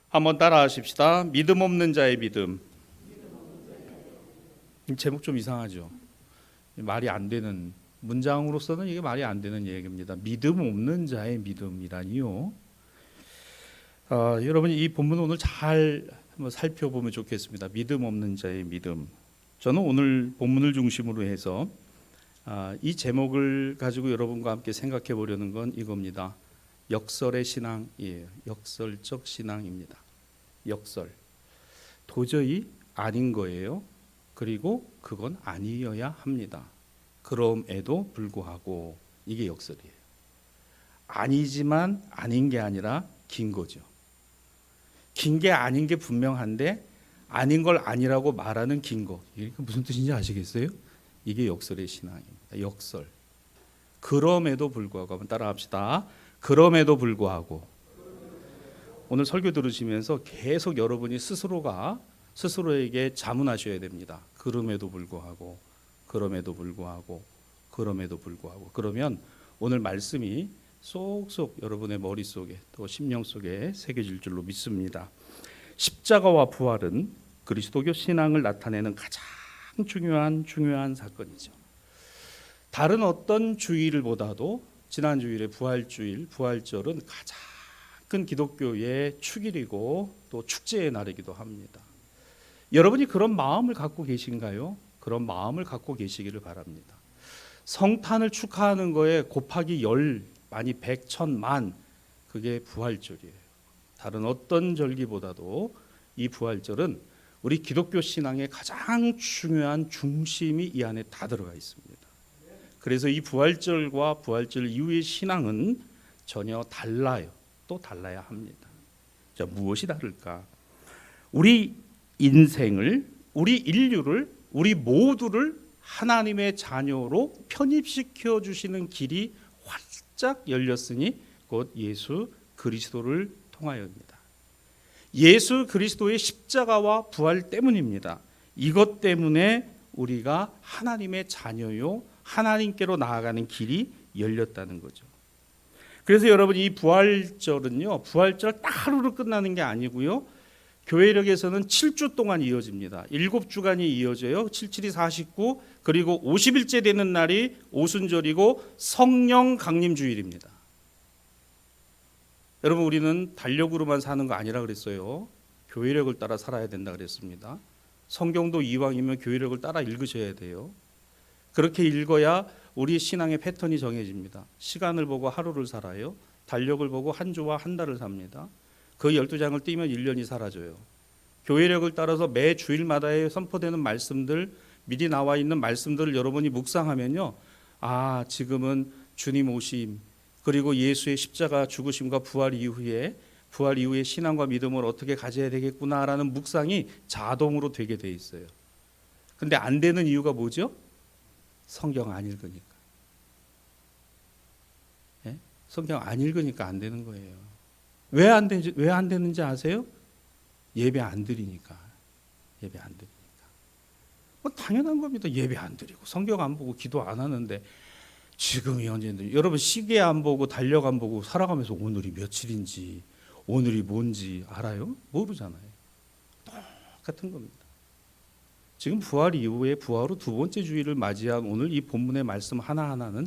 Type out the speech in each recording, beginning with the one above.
한번 따라하십시다. 믿음 없는 자의 믿음. 제목 좀 이상하죠? 말이 안 되는 문장으로서는 이게 말이 안 되는 얘기입니다. 믿음 없는 자의 믿음이라니요. 여러분이 이 본문 오늘 잘 한번 살펴보면 좋겠습니다. 믿음 없는 자의 믿음. 저는 오늘 본문을 중심으로 해서 이 제목을 가지고 여러분과 함께 생각해 보려는 건 이겁니다. 역설의 신앙이에요. 역설적 신앙입니다. 역설. 도저히 아닌 거예요. 그리고 그건 아니어야 합니다. 그럼에도 불구하고 이게 역설이에요. 아니지만 아닌 게 아니라 긴 거죠. 긴 게 아닌 게 분명한데 아닌 걸 아니라고 말하는 긴 거. 이게 무슨 뜻인지 아시겠어요? 이게 역설의 신앙입니다. 역설. 그럼에도 불구하고 한번 따라합시다. 그럼에도 불구하고. 오늘 설교 들으시면서 계속 여러분이 스스로에게 자문하셔야 됩니다. 그럼에도 불구하고, 그럼에도 불구하고, 그럼에도 불구하고. 그러면 오늘 말씀이 쏙쏙 여러분의 머릿속에 또 심령 속에 새겨질 줄로 믿습니다. 십자가와 부활은 그리스도교 신앙을 나타내는 가장 중요한 사건이죠. 다른 어떤 주일보다도 지난 주일의 부활절은 가장 큰 기독교의 축일이고 또 축제의 날이기도 합니다. 여러분이 그런 마음을 갖고 계신가요? 그런 마음을 갖고 계시기를 바랍니다. 성탄을 축하하는 거에 곱하기 10, 많이 100, 1000만, 그게 부활절이에요. 다른 어떤 절기보다도 이 부활절은 우리 기독교 신앙의 가장 중요한 중심이 이 안에 다 들어가 있습니다. 그래서 이 부활절과 부활절 이후의 신앙은 전혀 달라요. 또 달라야 합니다. 자, 무엇이 다를까? 우리 인생을, 우리 인류를, 우리 모두를 하나님의 자녀로 편입시켜 주시는 길이 활짝 열렸으니 곧 예수 그리스도를 통하여입니다. 예수 그리스도의 십자가와 부활 때문입니다. 이것 때문에 우리가 하나님의 자녀요, 하나님께로 나아가는 길이 열렸다는 거죠. 그래서 여러분, 이 부활절은요, 부활절 딱 하루로 끝나는 게 아니고요, 교회력에서는 7주 동안 이어집니다. 7주간이 이어져요. 77이 49, 그리고 50일째 되는 날이 오순절이고 성령 강림 주일입니다. 여러분, 우리는 달력으로만 사는 거 아니라 그랬어요. 교회력을 따라 살아야 된다 그랬습니다. 성경도 이왕이면 교회력을 따라 읽으셔야 돼요. 그렇게 읽어야 우리 신앙의 패턴이 정해집니다. 시간을 보고 하루를 살아요. 달력을 보고 한 주와 한 달을 삽니다. 그 12장을 띄면 1년이 사라져요. 교회력을 따라서 매 주일마다에 선포되는 말씀들, 미리 나와 있는 말씀들을 여러분이 묵상하면요, 아, 지금은 주님 오심, 그리고 예수의 십자가 죽으심과 부활 이후에 신앙과 믿음을 어떻게 가져야 되겠구나라는 묵상이 자동으로 되게 돼 있어요. 근데 안 되는 이유가 뭐죠? 성경 안 읽으니까. 예? 성경 안 읽으니까 안 되는 거예요. 왜 안 되는지 아세요? 예배 안 드리니까. 예배 안 드리니까. 뭐 당연한 겁니다. 예배 안 드리고 성경 안 보고 기도 안 하는데 지금이 언제인지. 여러분, 시계 안 보고 달력 안 보고 살아가면서 오늘이 며칠인지, 오늘이 뭔지 알아요? 모르잖아요. 똑같은 겁니다. 지금 부활 이후에 부활 후 두 번째 주일을 맞이한 오늘 이 본문의 말씀 하나하나는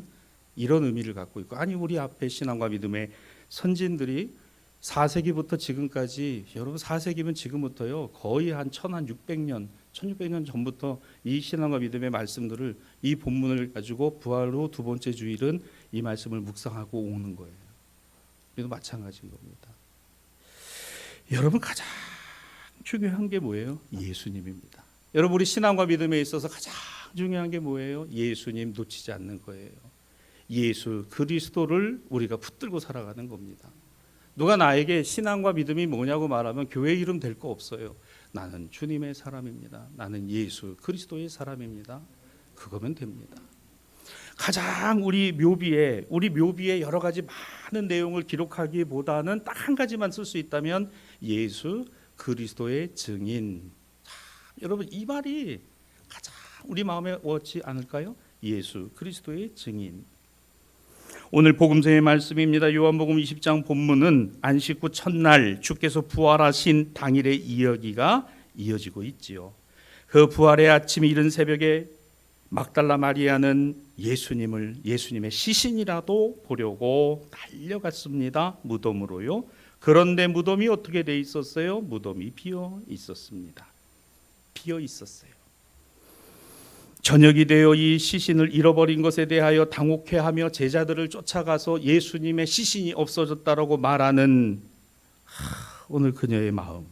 이런 의미를 갖고 있고, 아니, 우리 앞에 신앙과 믿음의 선진들이 4세기부터 지금까지, 여러분 4세기면 지금부터요, 거의 한 1600년 전부터 이 신앙과 믿음의 말씀들을, 이 본문을 가지고 부활 후 두 번째 주일은 이 말씀을 묵상하고 오는 거예요. 우리도 마찬가지인 겁니다. 여러분, 가장 중요한 게 뭐예요? 예수님입니다. 여러분, 우리 신앙과 믿음에 있어서 가장 중요한 게 뭐예요? 예수님 놓치지 않는 거예요. 예수 그리스도를 우리가 붙들고 살아가는 겁니다. 누가 나에게 신앙과 믿음이 뭐냐고 말하면 교회 이름 될 거 없어요. 나는 주님의 사람입니다. 나는 예수 그리스도의 사람입니다. 그거면 됩니다. 가장 우리 묘비에 여러 가지 많은 내용을 기록하기보다는 딱 한 가지만 쓸 수 있다면 예수 그리스도의 증인. 여러분, 이 말이 가장 우리 마음에 와닿지 않을까요? 예수 그리스도의 증인. 오늘 복음서의 말씀입니다. 요한복음 20장 본문은 안식 후 첫날 주께서 부활하신 당일의 이야기가 이어지고 있지요. 그 부활의 아침 이른 새벽에 막달라 마리아는 예수님의 시신이라도 보려고 달려갔습니다. 무덤으로요. 그런데 무덤이 어떻게 돼 있었어요? 무덤이 비어 있었습니다. 비어 있었어요. 저녁이 되어 이 시신을 잃어버린 것에 대하여 당혹해하며 제자들을 쫓아가서 예수님의 시신이 없어졌다라고 말하는 오늘 그녀의 마음.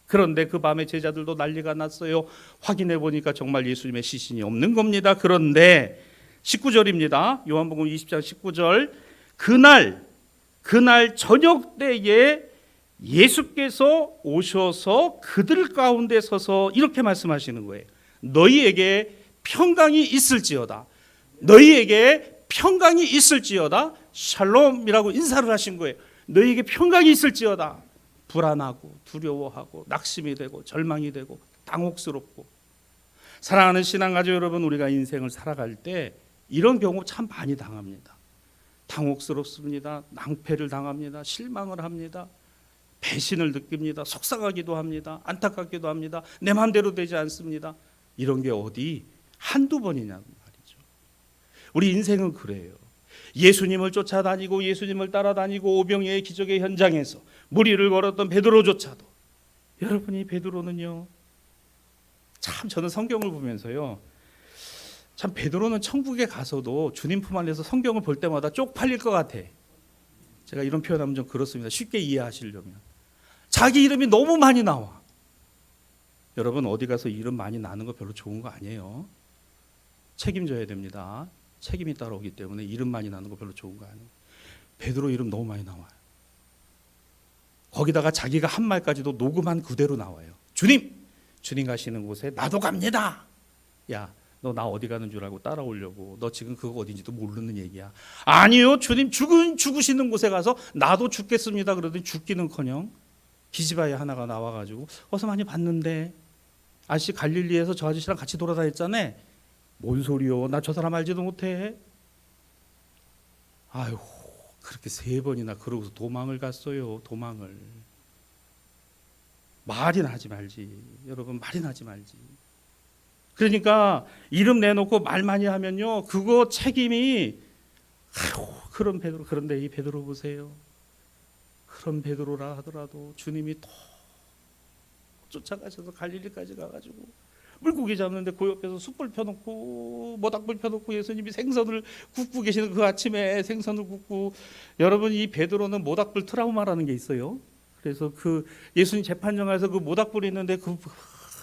그런데 그 밤에 제자들도 난리가 났어요. 확인해 보니까 정말 예수님의 시신이 없는 겁니다. 그런데 19절입니다. 요한복음 20장 19절. 그날 저녁 때에 예수께서 오셔서 그들 가운데 서서 이렇게 말씀하시는 거예요. 너희에게 평강이 있을지어다. 너희에게 평강이 있을지어다. 샬롬이라고 인사를 하신 거예요. 너희에게 평강이 있을지어다. 불안하고 두려워하고 낙심이 되고 절망이 되고 당혹스럽고. 사랑하는 신앙가족 여러분, 우리가 인생을 살아갈 때 이런 경우 참 많이 당합니다. 당혹스럽습니다. 낭패를 당합니다. 실망을 합니다. 배신을 느낍니다. 속상하기도 합니다. 안타깝기도 합니다. 내 마음대로 되지 않습니다. 이런 게 어디 한두 번이냐는 말이죠. 우리 인생은 그래요. 예수님을 쫓아다니고 예수님을 따라다니고 오병이의 기적의 현장에서 무리를 걸었던 베드로조차도, 여러분이 베드로는요, 참 저는 성경을 보면서요, 참 베드로는 천국에 가서도 주님 품 안에서 성경을 볼 때마다 쪽팔릴 것 같아. 제가 이런 표현하면 좀 그렇습니다. 쉽게 이해하시려면 자기 이름이 너무 많이 나와. 여러분, 어디 가서 이름 많이 나는 거 별로 좋은 거 아니에요. 책임져야 됩니다. 책임이 따라오기 때문에 이름 많이 나는 거 별로 좋은 거 아니에요. 베드로 이름 너무 많이 나와요. 거기다가 자기가 한 말까지도 녹음한 그대로 나와요. 주님 가시는 곳에 나도 갑니다. 야, 너 나 어디 가는 줄 알고 따라오려고. 너 지금 그거 어딘지도 모르는 얘기야. 아니요, 주님 죽으시는 곳에 가서 나도 죽겠습니다. 그러더니 죽기는커녕 기지바이 하나가 나와가지고 어서 많이 봤는데 아저씨 갈릴리에서 저 아저씨랑 같이 돌아다녔잖아. 뭔 소리요? 나 저 사람 알지도 못해. 아유, 그렇게 3번이나 그러고서 도망을 갔어요. 도망을. 말이나 하지 말지. 여러분, 말이나 하지 말지. 그러니까 이름 내놓고 말 많이 하면요, 그거 책임이, 아유, 그런 베드로. 그런데 이 베드로 보세요. 그런 베드로라 하더라도 주님이 더 쫓아가셔서 갈릴리까지 가가지고 물고기 잡는데 그 옆에서 숯불 펴놓고 모닥불 펴놓고 예수님이 생선을 굽고 계시는 그 아침에 생선을 굽고. 여러분, 이 베드로는 모닥불 트라우마라는 게 있어요. 그래서 그 예수님 재판정에서 그 모닥불이 있는데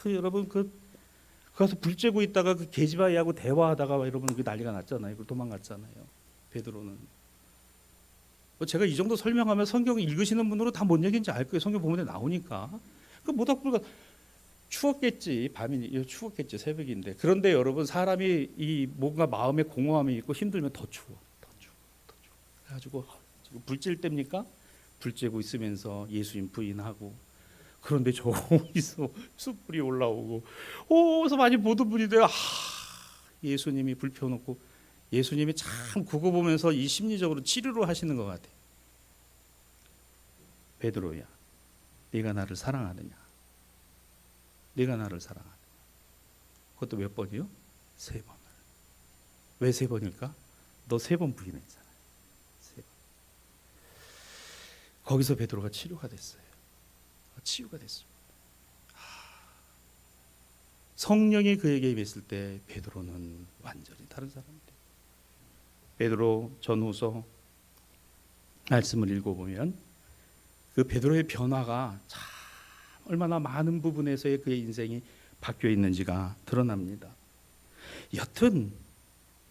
여러분 가서 불 쬐고 있다가 그 계집아이하고 대화하다가 여러분 그 난리가 났잖아요. 그 도망갔잖아요. 베드로는. 제가 이 정도 설명하면 성경 읽으시는 분으로 다 뭔 얘기인지 알 거예요. 성경 보면 나오니까. 그 모닥불가 추웠겠지. 밤이 추웠겠지. 새벽인데. 그런데 여러분, 사람이 이 뭔가 마음에 공허함이 있고 힘들면 더 추워. 그래가지고 지금 불 찔 때입니까? 불 쬐고 있으면서 예수님 부인하고. 그런데 저기서 숯불이 올라오고 어디서 많이 보던 분인데 예수님이 불 펴놓고. 예수님이 참 그거 보면서 이 심리적으로 치료를 하시는 것 같아. 베드로야, 네가 나를 사랑하느냐? 네가 나를 사랑하느냐? 그것도 몇 번이요? 3번을. 왜 3번일까? 너 3번 부인했잖아. 3번. 거기서 베드로가 치료가 됐어요. 치유가 됐습니다. 성령이 그에게 임했을 때 베드로는 완전히 다른 사람이 돼요. 베드로 전후서 말씀을 읽어보면 그 베드로의 변화가 참 얼마나 많은 부분에서의 그의 인생이 바뀌어 있는지가 드러납니다. 여튼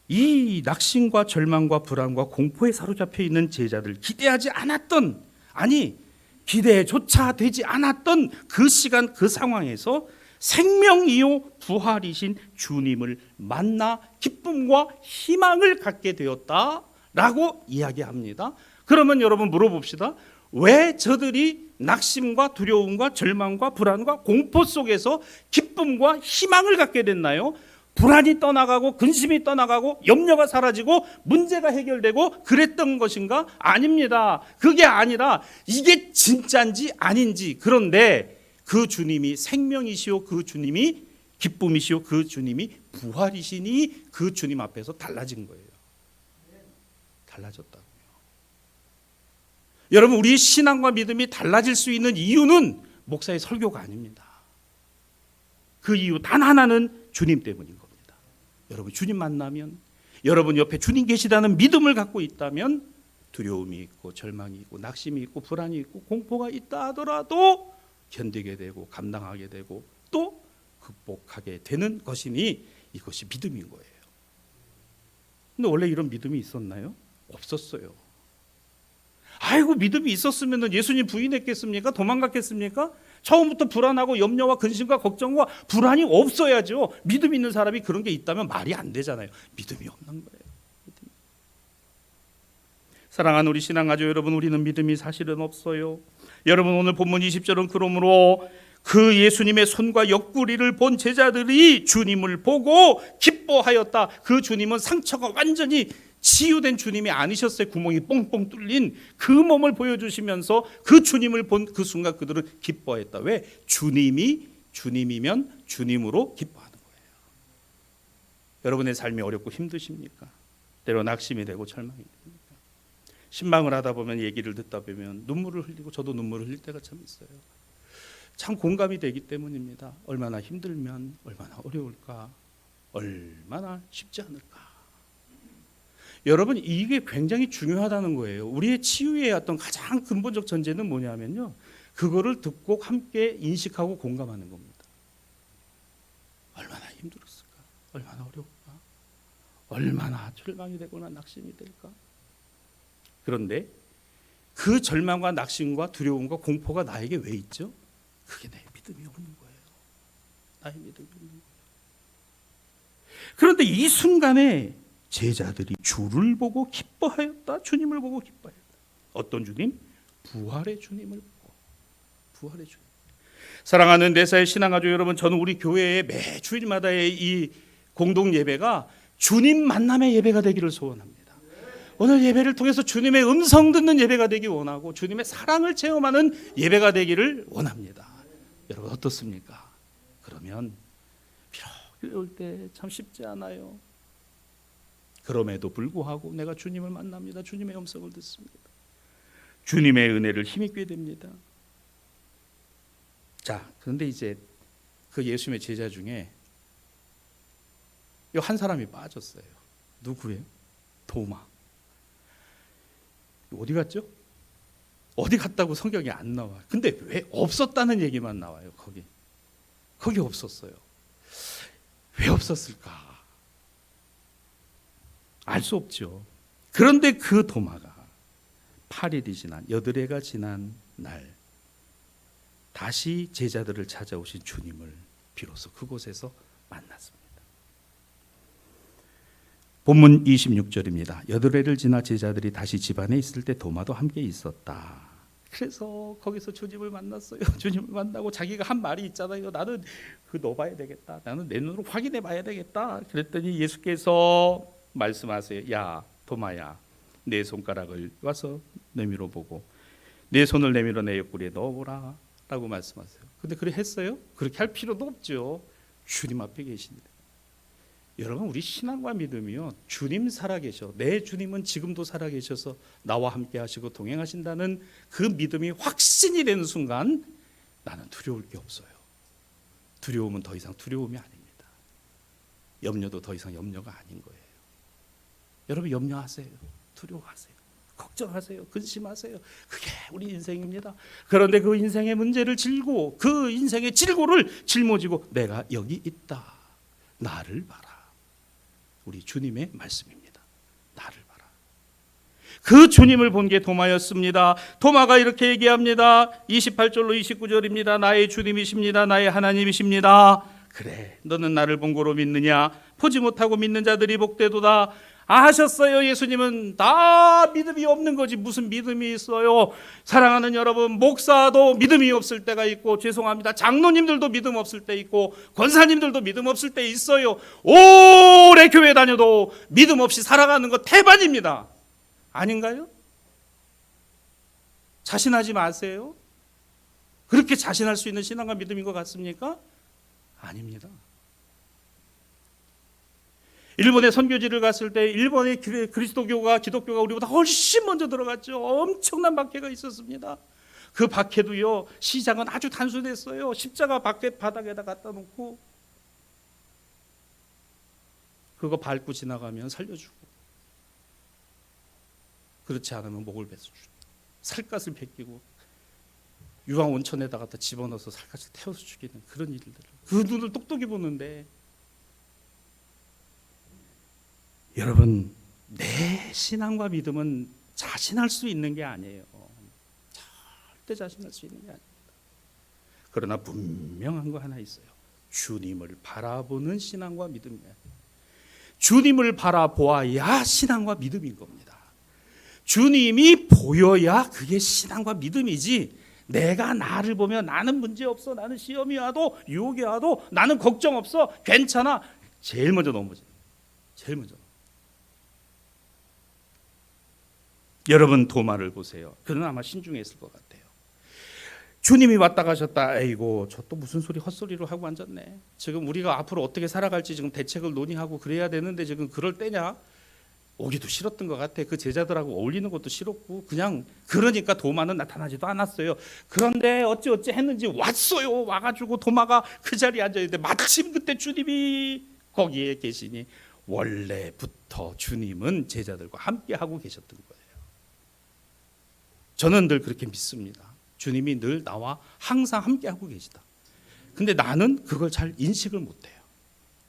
이 낙심과 절망과 불안과 공포에 사로잡혀 있는 제자들, 기대하지 않았던, 아니 기대조차 되지 않았던 그 시간, 그 상황에서 생명이요 부활이신 주님을 만나 기쁨과 희망을 갖게 되었다라고 이야기합니다. 그러면 여러분 물어봅시다. 왜 저들이 낙심과 두려움과 절망과 불안과 공포 속에서 기쁨과 희망을 갖게 됐나요? 불안이 떠나가고 근심이 떠나가고 염려가 사라지고 문제가 해결되고 그랬던 것인가? 아닙니다. 그게 아니라 이게 진짜인지 아닌지, 그런데 그 주님이 생명이시오, 그 주님이 기쁨이시오, 그 주님이 부활이시니 그 주님 앞에서 달라진 거예요. 달라졌다고요. 여러분, 우리의 신앙과 믿음이 달라질 수 있는 이유는 목사의 설교가 아닙니다. 그 이유 단 하나는 주님 때문인 겁니다. 여러분, 주님 만나면, 여러분 옆에 주님 계시다는 믿음을 갖고 있다면 두려움이 있고 절망이 있고 낙심이 있고 불안이 있고 공포가 있다 하더라도 견디게 되고 감당하게 되고 또 극복하게 되는 것이니 이것이 믿음인 거예요. 근데 원래 이런 믿음이 있었나요? 없었어요. 아이고, 믿음이 있었으면 예수님 부인했겠습니까? 도망갔겠습니까? 처음부터 불안하고 염려와 근심과 걱정과 불안이 없어야죠. 믿음 있는 사람이 그런 게 있다면 말이 안 되잖아요. 믿음이 없는 거예요. 사랑하는 우리 신앙가족 여러분, 우리는 믿음이 사실은 없어요. 여러분, 오늘 본문 20절은 그러므로 그 예수님의 손과 옆구리를 본 제자들이 주님을 보고 기뻐하였다. 그 주님은 상처가 완전히 치유된 주님이 아니셨어요. 구멍이 뻥뻥 뚫린 그 몸을 보여주시면서 그 주님을 본 그 순간 그들은 기뻐했다. 왜? 주님이 주님이면 주님으로 기뻐하는 거예요. 여러분의 삶이 어렵고 힘드십니까? 때로 낙심이 되고 절망이 됩니까? 신방을 하다 보면, 얘기를 듣다 보면 눈물을 흘리고, 저도 눈물을 흘릴 때가 참 있어요. 참 공감이 되기 때문입니다. 얼마나 힘들면 얼마나 어려울까, 얼마나 쉽지 않을까. 여러분, 이게 굉장히 중요하다는 거예요. 우리의 치유의 어떤 가장 근본적 전제는 뭐냐면요, 그거를 듣고 함께 인식하고 공감하는 겁니다. 얼마나 힘들었을까, 얼마나 어려울까, 얼마나 절망이 되거나 낙심이 될까. 그런데 그 절망과 낙심과 두려움과 공포가 나에게 왜 있죠? 그게 내 믿음이 없는 거예요. 나의 믿음이 없는 거예요. 그런데 이 순간에 제자들이 주를 보고 기뻐하였다. 주님을 보고 기뻐하였다. 어떤 주님? 부활의 주님을 보고. 부활의 주님. 사랑하는 내사의 신앙가족 여러분, 저는 우리 교회의 매 주일마다의 이 공동 예배가 주님 만남의 예배가 되기를 소원합니다. 오늘 예배를 통해서 주님의 음성 듣는 예배가 되기 원하고 주님의 사랑을 체험하는 예배가 되기를 원합니다. 여러분, 어떻습니까? 그러면 비록 어려울 때 참 쉽지 않아요. 그럼에도 불구하고 내가 주님을 만납니다. 주님의 음성을 듣습니다. 주님의 은혜를 힘입게 됩니다. 자, 그런데 이제 그 예수님의 제자 중에 한 사람이 빠졌어요. 누구예요? 도마. 어디 갔죠? 어디 갔다고 성경이 안 나와요. 근데 왜 없었다는 얘기만 나와요. 거기 없었어요. 왜 없었을까? 알 수 없죠. 그런데 그 도마가 8일이 지난, 8해가 지난 날 다시 제자들을 찾아오신 주님을 비로소 그곳에서 만났습니다. 본문 26절입니다. 8해를 지나 제자들이 다시 집안에 있을 때 도마도 함께 있었다. 그래서 거기서 주님을 만났어요. 주님을 만나고 자기가 한 말이 있잖아요. 나는 넣어봐야 되겠다. 나는 내 눈으로 확인해 봐야 되겠다. 그랬더니 예수께서 말씀하세요. 야, 도마야, 내 손가락을 와서 내밀어 보고 내 손을 내밀어 내 옆구리에 넣어보라 라고 말씀하세요. 근데 그래 했어요? 그렇게 할 필요도 없죠. 주님 앞에 계신데. 여러분, 우리 신앙과 믿음이요, 주님 살아계셔, 내 주님은 지금도 살아계셔서 나와 함께 하시고 동행하신다는 그 믿음이 확신이 되는 순간 나는 두려울 게 없어요. 두려움은 더 이상 두려움이 아닙니다. 염려도 더 이상 염려가 아닌 거예요. 여러분, 염려하세요. 두려워하세요. 걱정하세요. 근심하세요. 그게 우리 인생입니다. 그런데 그 인생의 문제를 жил고, 그 인생의 질고를 짊어지고 내가 여기 있다. 나를 봐라. 우리 주님의 말씀입니다. 나를 봐라. 그 주님을 본 게 도마였습니다. 도마가 이렇게 얘기합니다. 28절로 29절입니다. 나의 주님이십니다. 나의 하나님이십니다. 그래, 너는 나를 본 거로 믿느냐? 보지 못하고 믿는 자들이 복되도다. 아셨어요? 예수님은 다 믿음이 없는 거지 무슨 믿음이 있어요? 사랑하는 여러분, 목사도 믿음이 없을 때가 있고, 죄송합니다, 장로님들도 믿음 없을 때 있고, 권사님들도 믿음 없을 때 있어요. 오래 교회 다녀도 믿음 없이 살아가는 거 태반입니다. 아닌가요? 자신하지 마세요. 그렇게 자신할 수 있는 신앙과 믿음인 것 같습니까? 아닙니다. 일본에 선교지를 갔을 때 일본의 그리스도교가 기독교가 우리보다 훨씬 먼저 들어갔죠. 엄청난 박해가 있었습니다. 그 박해도요, 시작은 아주 단순했어요. 십자가 바닥에다 갖다 놓고 그거 밟고 지나가면 살려주고, 그렇지 않으면 목을 베서주고, 살갗을 베끼고 유황 온천에다 갖다 집어넣어서 살갗을 태워서 죽이는 그런 일들. 그 눈을 똑똑히 보는데, 여러분, 내 신앙과 믿음은 자신할 수 있는 게 아니에요. 절대 자신할 수 있는 게 아닙니다. 그러나 분명한 거 하나 있어요. 주님을 바라보는 신앙과 믿음이에요. 주님을 바라보아야 신앙과 믿음인 겁니다. 주님이 보여야 그게 신앙과 믿음이지, 내가 나를 보면 나는 문제없어, 나는 시험이 와도 유혹이 와도 나는 걱정 없어, 괜찮아, 제일 먼저 넘어져요. 제일 먼저. 여러분, 도마를 보세요. 그는 아마 신중했을 것 같아요. 주님이 왔다 가셨다, 아이고 저 또 무슨 소리 헛소리로 하고 앉았네. 지금 우리가 앞으로 어떻게 살아갈지 지금 대책을 논의하고 그래야 되는데 지금 그럴 때냐. 오기도 싫었던 것 같아. 그 제자들하고 어울리는 것도 싫었고, 그냥 그러니까 도마는 나타나지도 않았어요. 그런데 어찌 했는지 왔어요. 와가지고 도마가 그 자리에 앉아있는데 마침 그때 주님이 거기에 계시니, 원래부터 주님은 제자들과 함께 하고 계셨던 거예요. 저는 늘 그렇게 믿습니다. 주님이 늘 나와 항상 함께 하고 계시다. 근데 나는 그걸 잘 인식을 못해요.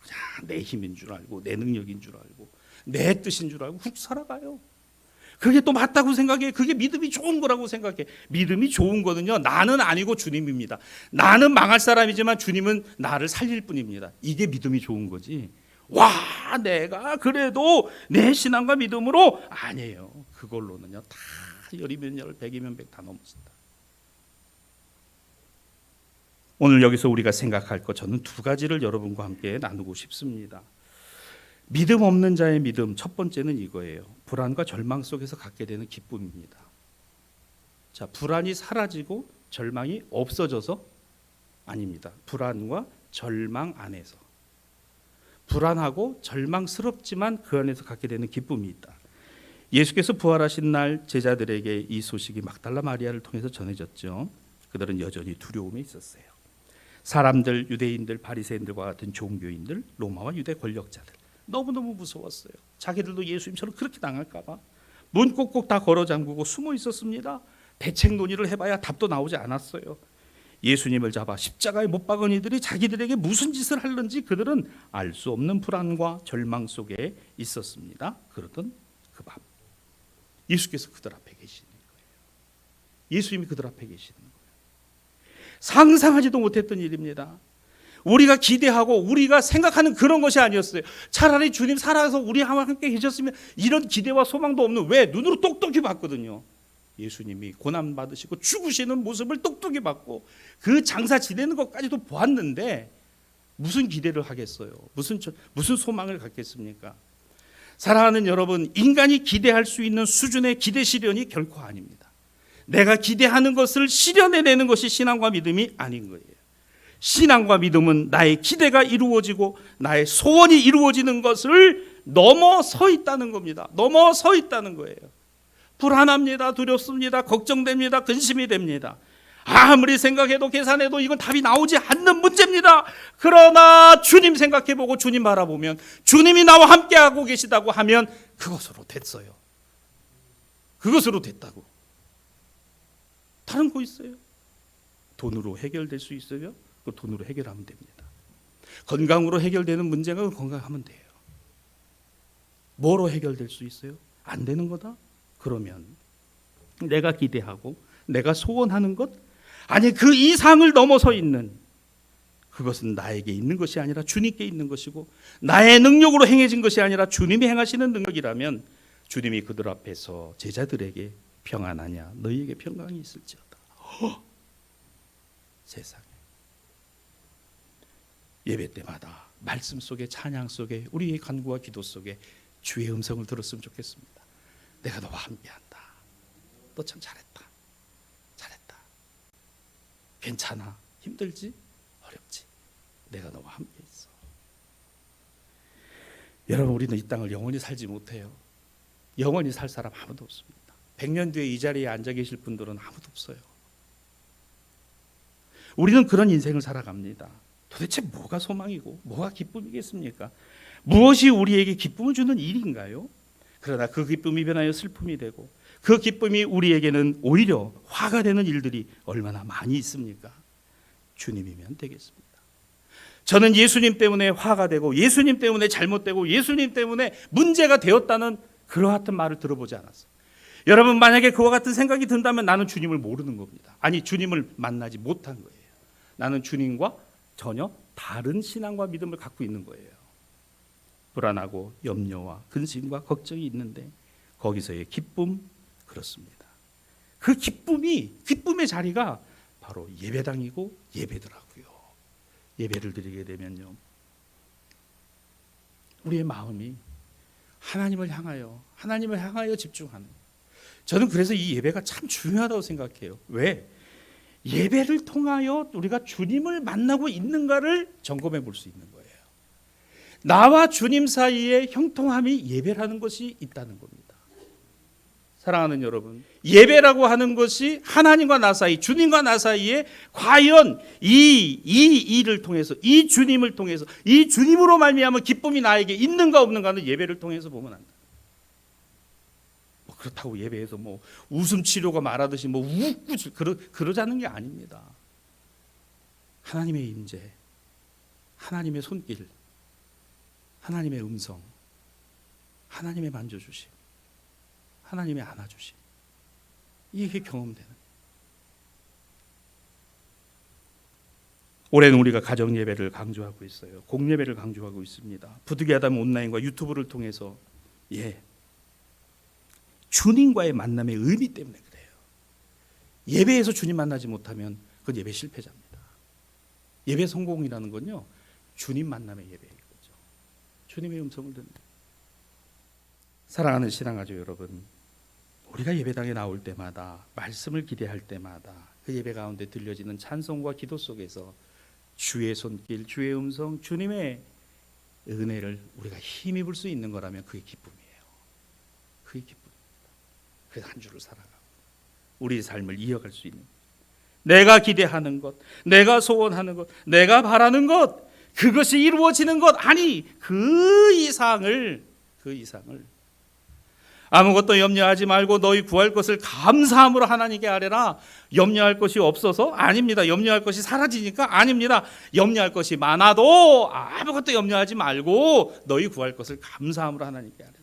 그냥 내 힘인 줄 알고, 내 능력인 줄 알고, 내 뜻인 줄 알고 훅 살아가요. 그게 또 맞다고 생각해. 그게 믿음이 좋은 거라고 생각해. 믿음이 좋은 거는요, 나는 아니고 주님입니다. 나는 망할 사람이지만 주님은 나를 살릴 뿐입니다. 이게 믿음이 좋은 거지. 와, 내가 그래도 내 신앙과 믿음으로, 아니에요. 그걸로는요 다 열이면 열, 백이면 백 다 넘어진다. 오늘 여기서 우리가 생각할 것, 저는 두 가지를 여러분과 함께 나누고 싶습니다. 믿음 없는 자의 믿음, 첫 번째는 이거예요. 불안과 절망 속에서 갖게 되는 기쁨입니다. 자, 불안이 사라지고 절망이 없어져서 아닙니다. 불안과 절망 안에서, 불안하고 절망스럽지만 그 안에서 갖게 되는 기쁨이 있다. 예수께서 부활하신 날 제자들에게 이 소식이 막달라 마리아를 통해서 전해졌죠. 그들은 여전히 두려움에 있었어요. 사람들, 유대인들, 바리새인들과 같은 종교인들, 로마와 유대 권력자들, 너무너무 무서웠어요. 자기들도 예수님처럼 그렇게 당할까 봐 문 꼭꼭 다 걸어 잠그고 숨어 있었습니다. 대책 논의를 해봐야 답도 나오지 않았어요. 예수님을 잡아 십자가에 못 박은 이들이 자기들에게 무슨 짓을 하는지 그들은 알 수 없는 불안과 절망 속에 있었습니다. 그러던 그 밤, 예수께서 그들 앞에 계시는 거예요. 예수님이 그들 앞에 계시는 거예요. 상상하지도 못했던 일입니다. 우리가 기대하고 우리가 생각하는 그런 것이 아니었어요. 차라리 주님 살아서 우리와 함께 계셨으면 이런 기대와 소망도 없는, 왜? 눈으로 똑똑히 봤거든요. 예수님이 고난 받으시고 죽으시는 모습을 똑똑히 봤고 그 장사 지내는 것까지도 보았는데 무슨 기대를 하겠어요? 무슨 소망을 갖겠습니까? 사랑하는 여러분, 인간이 기대할 수 있는 수준의 기대 실현이 결코 아닙니다. 내가 기대하는 것을 실현해내는 것이 신앙과 믿음이 아닌 거예요. 신앙과 믿음은 나의 기대가 이루어지고 나의 소원이 이루어지는 것을 넘어서 있다는 겁니다. 넘어서 있다는 거예요. 불안합니다. 두렵습니다. 걱정됩니다. 근심이 됩니다. 아무리 생각해도 계산해도 이건 답이 나오지 않는 문제입니다. 그러나 주님 생각해보고 주님 바라보면, 주님이 나와 함께하고 계시다고 하면 그것으로 됐어요. 그것으로 됐다고. 다른 거 있어요? 돈으로 해결될 수 있어요? 그 돈으로 해결하면 됩니다. 건강으로 해결되는 문제가 건강하면 돼요. 뭐로 해결될 수 있어요? 안 되는 거다? 그러면 내가 기대하고 내가 소원하는 것, 아니 그 이상을 넘어서 있는 그것은 나에게 있는 것이 아니라 주님께 있는 것이고 나의 능력으로 행해진 것이 아니라 주님이 행하시는 능력이라면 주님이 그들 앞에서 제자들에게 평안하냐 너희에게 평강이 있을지어다. 세상에. 예배 때마다 말씀 속에 찬양 속에 우리의 간구와 기도 속에 주의 음성을 들었으면 좋겠습니다. 내가 너와 함께한다. 너 참 잘했다. 잘했다. 괜찮아. 힘들지? 어렵지? 내가 너와 함께 있어. 여러분, 우리는 이 땅을 영원히 살지 못해요. 영원히 살 사람 아무도 없습니다. 100년 뒤에 이 자리에 앉아 계실 분들은 아무도 없어요. 우리는 그런 인생을 살아갑니다. 도대체 뭐가 소망이고 뭐가 기쁨이겠습니까? 무엇이 우리에게 기쁨을 주는 일인가요? 그러나 그 기쁨이 변하여 슬픔이 되고 그 기쁨이 우리에게는 오히려 화가 되는 일들이 얼마나 많이 있습니까? 주님이면 되겠습니다. 저는 예수님 때문에 화가 되고 예수님 때문에 잘못되고 예수님 때문에 문제가 되었다는 그러한 말을 들어보지 않았어요. 여러분, 만약에 그와 같은 생각이 든다면 나는 주님을 모르는 겁니다. 아니, 주님을 만나지 못한 거예요. 나는 주님과 전혀 다른 신앙과 믿음을 갖고 있는 거예요. 불안하고 염려와 근심과 걱정이 있는데 거기서의 기쁨, 그렇습니다. 그 기쁨의 자리가 바로 예배당이고 예배더라고요. 예배를 드리게 되면요, 우리의 마음이 하나님을 향하여 집중하는. 저는 그래서 이 예배가 참 중요하다고 생각해요. 왜? 예배를 통하여 우리가 주님을 만나고 있는가를 점검해 볼 수 있는 거예요. 나와 주님 사이에 형통함이 예배라는 것이 있다는 겁니다. 사랑하는 여러분, 예배라고 하는 것이 하나님과 나 사이, 주님과 나 사이에 과연 이 일을 통해서, 이 주님을 통해서, 이 주님으로 말미암아 기쁨이 나에게 있는가 없는가는 예배를 통해서 보면 안 돼. 그렇다고 예배에서 뭐 웃음 치료가 말하듯이 뭐 웃고 그러자는 게 아닙니다. 하나님의 임재, 하나님의 손길, 하나님의 음성, 하나님의 만져주심, 하나님의 안아주심, 이게 경험되는. 올해는 우리가 가정 예배를 강조하고 있어요. 공예배를 강조하고 있습니다. 부득이하다면 온라인과 유튜브를 통해서 주님과의 만남의 의미 때문에 그래요. 예배에서 주님 만나지 못하면 그건 예배 실패자입니다. 예배 성공이라는 건요, 주님 만남의 예배인 거죠. 주님의 음성을 듣는. 사랑하는 신앙가족 여러분, 우리가 예배당에 나올 때마다, 말씀을 기대할 때마다 그 예배 가운데 들려지는 찬송과 기도 속에서 주의 손길, 주의 음성, 주님의 은혜를 우리가 힘입을 수 있는 거라면 그게 기쁨이에요. 그게 기쁨입니다. 그래서 한 주를 살아가고 우리의 삶을 이어갈 수 있는, 내가 기대하는 것, 내가 소원하는 것, 내가 바라는 것, 그것이 이루어지는 것, 아니 그 이상을 아무것도 염려하지 말고 너희 구할 것을 감사함으로 하나님께 아뢰라. 염려할 것이 없어서? 아닙니다. 염려할 것이 사라지니까? 아닙니다. 염려할 것이 많아도 아무것도 염려하지 말고 너희 구할 것을 감사함으로 하나님께 아뢰라.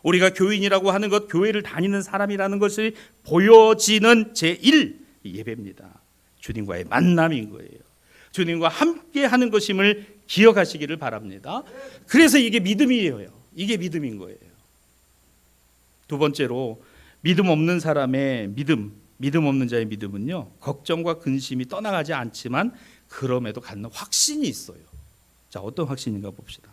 우리가 교인이라고 하는 것, 교회를 다니는 사람이라는 것이 보여지는 제1 예배입니다. 주님과의 만남인 거예요. 주님과 함께 하는 것임을 기억하시기를 바랍니다. 그래서 이게 믿음이에요. 이게 믿음인 거예요. 두 번째로, 믿음 없는 사람의 믿음 없는 자의 믿음은요, 걱정과 근심이 떠나가지 않지만 그럼에도 갖는 확신이 있어요. 자, 어떤 확신인가 봅시다.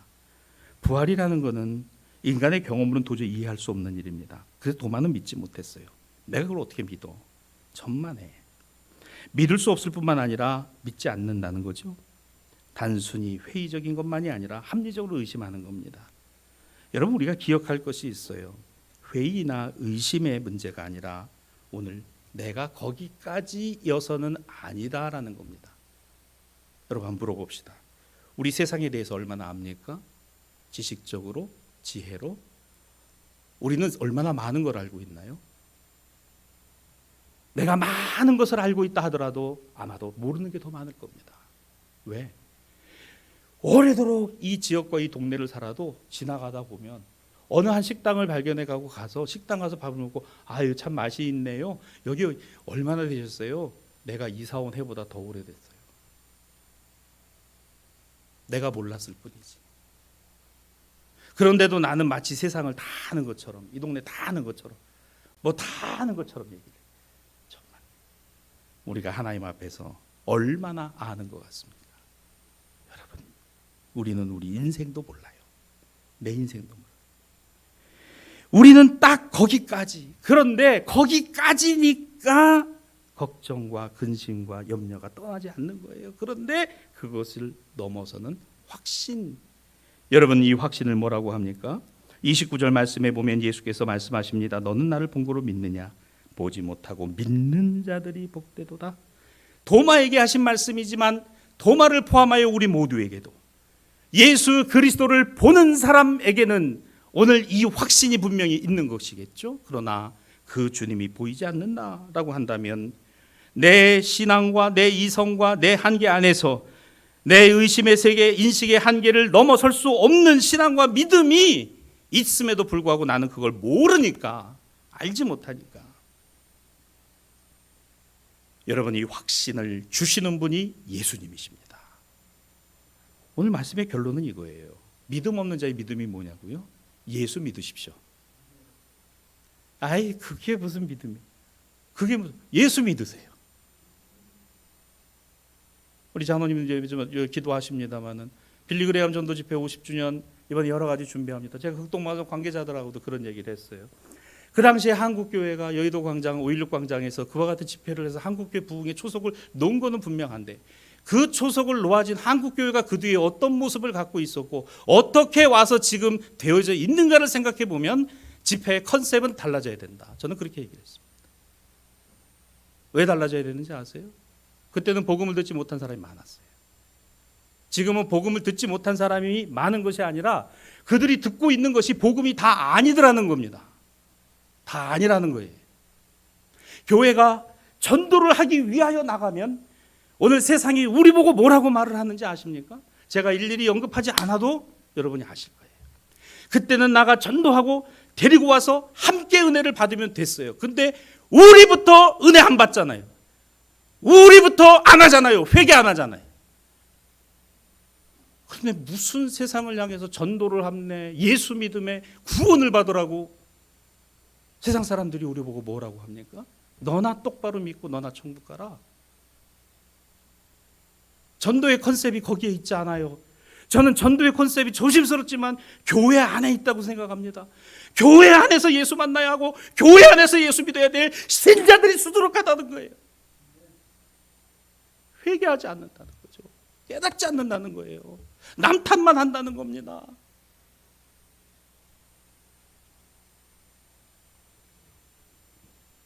부활이라는 것은 인간의 경험으로는 도저히 이해할 수 없는 일입니다. 그래서 도마는 믿지 못했어요. 내가 그걸 어떻게 믿어? 천만에. 믿을 수 없을 뿐만 아니라 믿지 않는다는 거죠. 단순히 회의적인 것만이 아니라 합리적으로 의심하는 겁니다. 여러분, 우리가 기억할 것이 있어요. 회의나 의심의 문제가 아니라 오늘 내가 거기까지여서는 아니다라는 겁니다. 여러분, 한번 물어봅시다. 우리 세상에 대해서 얼마나 압니까? 지식적으로, 지혜로. 우리는 얼마나 많은 걸 알고 있나요? 내가 많은 것을 알고 있다 하더라도 아마도 모르는 게 더 많을 겁니다. 왜? 오래도록 이 지역과 이 동네를 살아도 지나가다 보면 어느 한 식당을 발견해 가서 식당 가서 밥을 먹고, 아유 참 맛이 있네요. 여기 얼마나 되셨어요? 내가 이사 온 해보다 더 오래됐어요. 내가 몰랐을 뿐이지. 그런데도 나는 마치 세상을 다 아는 것처럼, 이 동네 다 아는 것처럼, 뭐 다 아는 것처럼 얘기를 해. 정말 우리가 하나님 앞에서 얼마나 아는 것 같습니까? 여러분, 우리는 우리 인생도 몰라요. 내 인생도 몰라요. 우리는 딱 거기까지. 그런데 거기까지니까 걱정과 근심과 염려가 떠나지 않는 거예요. 그런데 그것을 넘어서는 확신. 여러분, 이 확신을 뭐라고 합니까? 29절 말씀에 보면 예수께서 말씀하십니다. 너는 나를 본 거로 믿느냐? 보지 못하고 믿는 자들이 복되도다. 도마에게 하신 말씀이지만 도마를 포함하여 우리 모두에게도, 예수 그리스도를 보는 사람에게는 오늘 이 확신이 분명히 있는 것이겠죠. 그러나 그 주님이 보이지 않는다라고 한다면 내 신앙과 내 이성과 내 한계 안에서 내 의심의 세계, 인식의 한계를 넘어설 수 없는 신앙과 믿음이 있음에도 불구하고 나는 그걸 모르니까, 알지 못하니까. 여러분, 이 확신을 주시는 분이 예수님이십니다. 오늘 말씀의 결론은 이거예요. 믿음 없는 자의 믿음이 뭐냐고요? 예수 믿으십시오. 아이, 그게 무슨 믿음이에요? 그게 무슨, 예수 믿으세요. 우리 장로님 이제 기도하십니다만은 빌리그레암 전도 집회 50주년 이번에 여러 가지 준비합니다. 제가 극동마을 관계자들하고도 그런 얘기를 했어요. 그 당시에 한국교회가 여의도 광장 5.16 광장에서 그와 같은 집회를 해서 한국교회 부흥의 초석을 놓은 것은 분명한데, 그 초석을 놓아진 한국교회가 그 뒤에 어떤 모습을 갖고 있었고 어떻게 와서 지금 되어져 있는가를 생각해 보면 집회의 컨셉은 달라져야 된다. 저는 그렇게 얘기를 했습니다. 왜 달라져야 되는지 아세요? 그때는 복음을 듣지 못한 사람이 많았어요. 지금은 복음을 듣지 못한 사람이 많은 것이 아니라 그들이 듣고 있는 것이 복음이 다 아니더라는 겁니다. 다 아니라는 거예요. 교회가 전도를 하기 위하여 나가면 오늘 세상이 우리 보고 뭐라고 말을 하는지 아십니까? 제가 일일이 언급하지 않아도 여러분이 아실 거예요. 그때는 나가 전도하고 데리고 와서 함께 은혜를 받으면 됐어요. 근데 우리부터 은혜 안 받잖아요. 우리부터 안 하잖아요. 회개 안 하잖아요. 그런데 무슨 세상을 향해서 전도를 합네, 예수 믿음에 구원을 받으라고 세상 사람들이 우리 보고 뭐라고 합니까? 너나 똑바로 믿고 너나 천국 가라. 전도의 컨셉이 거기에 있지 않아요. 저는 전도의 컨셉이 조심스럽지만 교회 안에 있다고 생각합니다. 교회 안에서 예수 만나야 하고 교회 안에서 예수 믿어야 될 신자들이 수두룩하다는 거예요. 회개하지 않는다는 거죠. 깨닫지 않는다는 거예요. 남 탓만 한다는 겁니다.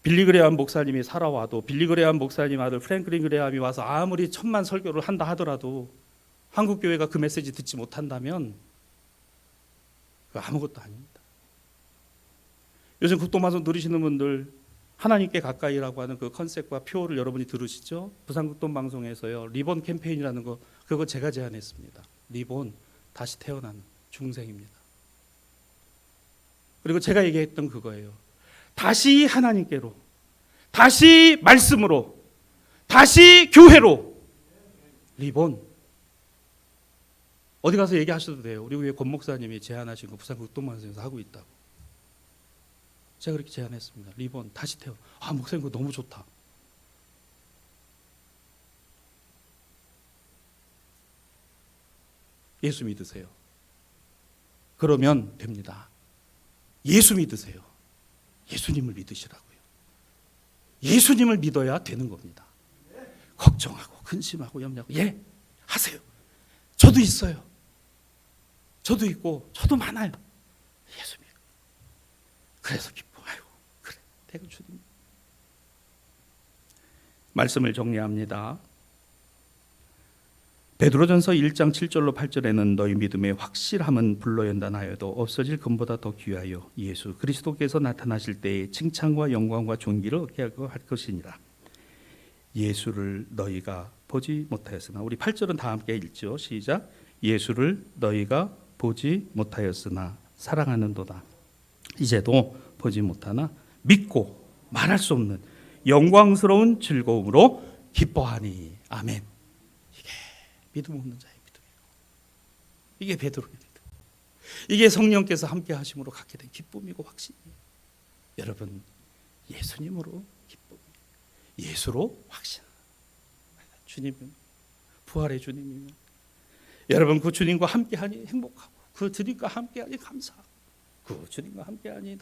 빌리그레암 목사님이 살아와도, 빌리그레암 목사님 아들 프랭클린 그레암이 와서 아무리 천만 설교를 한다 하더라도 한국교회가 그 메시지 듣지 못한다면 아무것도 아닙니다. 요즘 극동방송 들으시는 분들, 하나님께 가까이라고 하는 그 컨셉과 표어를 여러분이 들으시죠? 부산극동방송에서요, 리본 캠페인이라는 거, 그거 제가 제안했습니다. 리본, 다시 태어난 중생입니다. 그리고 제가 얘기했던 그거예요. 다시 하나님께로, 다시 말씀으로, 다시 교회로. 리본. 어디 가서 얘기하셔도 돼요. 우리 위에 권 목사님이 제안하신 거 부산 극동방송에서 하고 있다고. 제가 그렇게 제안했습니다. 리본, 다시 태어. 아, 목사님 그거 너무 좋다. 예수 믿으세요. 그러면 됩니다. 예수 믿으세요. 예수님을 믿으시라고요. 예수님을 믿어야 되는 겁니다. 걱정하고 근심하고 염려하고, 예, 하세요. 저도 있어요. 저도 있고 저도 많아요. 예수 믿고 그래서 기뻐. 아이고, 그래, 내가 주님. 말씀을 정리합니다. 베드로전서 1장 7절로 8절에는 너희 믿음의 확실함은 불러연단하여도 없어질 금보다 더 귀하여 예수 그리스도께서 나타나실 때에 칭찬과 영광과 존귀를 얻게 할 것이니라. 예수를 너희가 보지 못하였으나, 우리 8절은 다 함께 읽죠. 시작. 예수를 너희가 보지 못하였으나 사랑하는도다. 이제도 보지 못하나 믿고 말할 수 없는 영광스러운 즐거움으로 기뻐하니. 아멘. 믿음 없는 자의 믿음이고, 이게 베드로입니다. 이게 성령께서 함께 하심으로 갖게 된 기쁨이고 확신이에요. 여러분, 예수님으로 기쁨, 예수로 확신. 주님은 부활의 주님이면 여러분 그 주님과 함께하니 행복하고 그 주님과 함께하니 감사하고 그 주님과 함께하니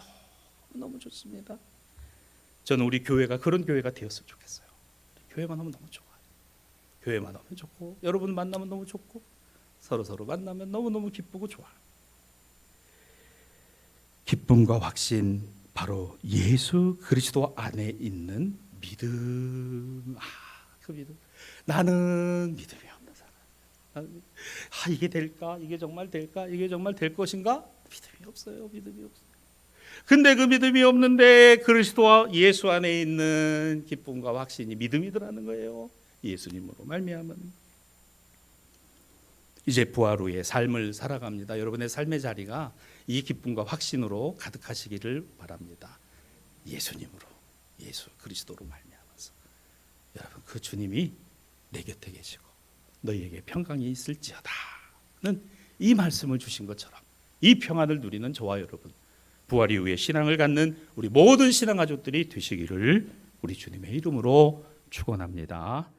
너무 좋습니다. 저는 우리 교회가 그런 교회가 되었으면 좋겠어요. 교회만 하면 너무 좋아요. 교회만 하면 좋고 여러분 만나면 너무 좋고 서로 만나면 너무너무 기쁘고 좋아요. 기쁨과 확신, 바로 예수 그리스도 안에 있는 믿음. 그 믿음. 나는 믿음이 없는 사람. 이게 될까? 이게 정말 될까? 이게 정말 될 것인가? 믿음이 없어요. 믿음이 없어요. 근데 그 믿음이 없는데 그리스도와 예수 안에 있는 기쁨과 확신이 믿음이더라는 거예요. 예수님으로 말미암은. 이제 부활 후에 삶을 살아갑니다. 여러분의 삶의 자리가 이 기쁨과 확신으로 가득하시기를 바랍니다. 예수님으로, 예수 그리스도로 말미암아서 여러분 그 주님이 내 곁에 계시고 너희에게 평강이 있을지어다는 이 말씀을 주신 것처럼 이 평안을 누리는 저와 여러분, 부활 이후에 신앙을 갖는 우리 모든 신앙 가족들이 되시기를 우리 주님의 이름으로 축원합니다.